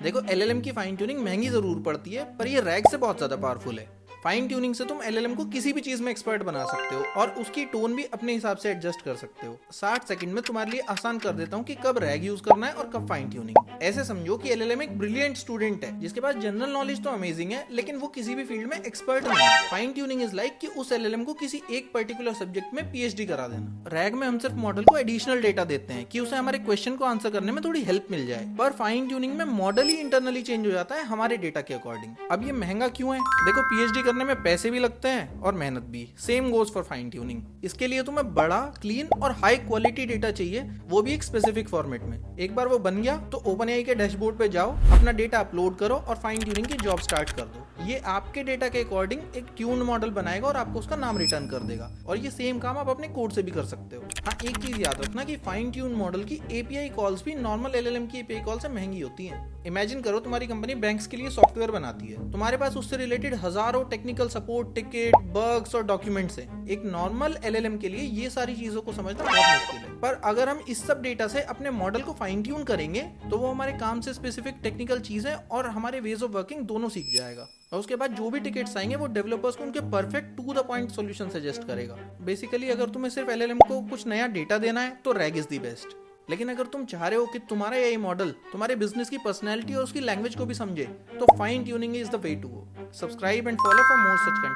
देखो एलएलएम की fine tuning महंगी जरूर पड़ती है, पर ये रैग से बहुत ज्यादा पावरफुल है। फाइन ट्यूनिंग से तुम एलएलएम को किसी भी चीज में एक्सपर्ट बना सकते हो और उसकी टोन भी अपने हिसाब से एडजस्ट कर सकते हो। 60 सेकंड में तुम्हारे लिए आसान कर देता हूँ कि कब रैग यूज करना है और कब फाइन ट्यूनिंग। ऐसे समझो कि एलएलएम एक ब्रिलियंट स्टूडेंट है जिसके पास जनरल नॉलेज तो अमेजिंग है, लेकिन वो किसी भी फील्ड में एक्सपर्ट नहीं है। फाइन ट्यूनिंग इज लाइक कि उस एलएलएम को किसी एक पर्टिकुलर सब्जेक्ट में पीएचडी करा देना। रैग में हम सिर्फ मॉडल को एडिशनल डेटा देते हैं कि उसे हमारे क्वेश्चन को आंसर करने में थोड़ी हेल्प मिल जाए, पर फाइन ट्यूनिंग में मॉडल ही इंटरनली चेंज हो जाता है हमारे डेटा के अकॉर्डिंग। अब ये महंगा क्यों है? देखो पीएचडी करने में पैसे भी लगते हैं और मेहनत भी। Same goes for fine tuning. इसके लिए तुम्हें बड़ा, क्लीन और हाई क्वालिटी डेटा चाहिए, वो भी एक स्पेसिफिक फॉर्मेट में। एक बार वो बन गया तो ओपनएआई के डैशबोर्ड पे जाओ, अपना डेटा अपलोड करो और फाइन ट्यूनिंग की जॉब स्टार्ट कर दो। ये आपके डेटा के अकॉर्डिंग एक ट्यून मॉडल बनाएगा और आपको उसका नाम रिटर्न कर देगा। और ये सेम काम आप अपने कोड से भी कर सकते हो। हाँ, एक चीज याद रखना कि फाइन ट्यून मॉडल की एपीआई कॉल्स भी नॉर्मल एलएलएम की एपीआई कॉल से महंगी होती हैं। इमेजिन करो तुम्हारी कंपनी बैंक्स के लिए सॉफ्टवेयर बनाती है, तुम्हारे पास उससे रिलेटेड हजारों टेक्निकल सपोर्ट, टिकट, बग्स और डॉक्यूमेंट्स हैं। एक नॉर्मल एलएलएम के लिए ये सारी चीजों को समझना बहुत मुश्किल है, पर अगर हम इस सब डेटा से अपने मॉडल को फाइन ट्यून करेंगे तो वो हमारे काम से स्पेसिफिक टेक्निकल चीजें और हमारे वेज ऑफ वर्किंग दोनों सीख जाएगा। और उसके बाद जो भी टिकट्स आएंगे वो डेवलपर्स को उनके perfect to the point solution suggest करेगा। बेसिकली अगर तुम्हें सिर्फ एलएलएम को कुछ नया डेटा देना है तो रैग इज द बेस्ट। लेकिन अगर तुम चाह रहे हो कि तुम्हारा एआई मॉडल तुम्हारे बिजनेस की पर्सनैलिटी और उसकी लैंग्वेज को भी समझे, तो fine tuning is the way to go. Subscribe and follow for more such content.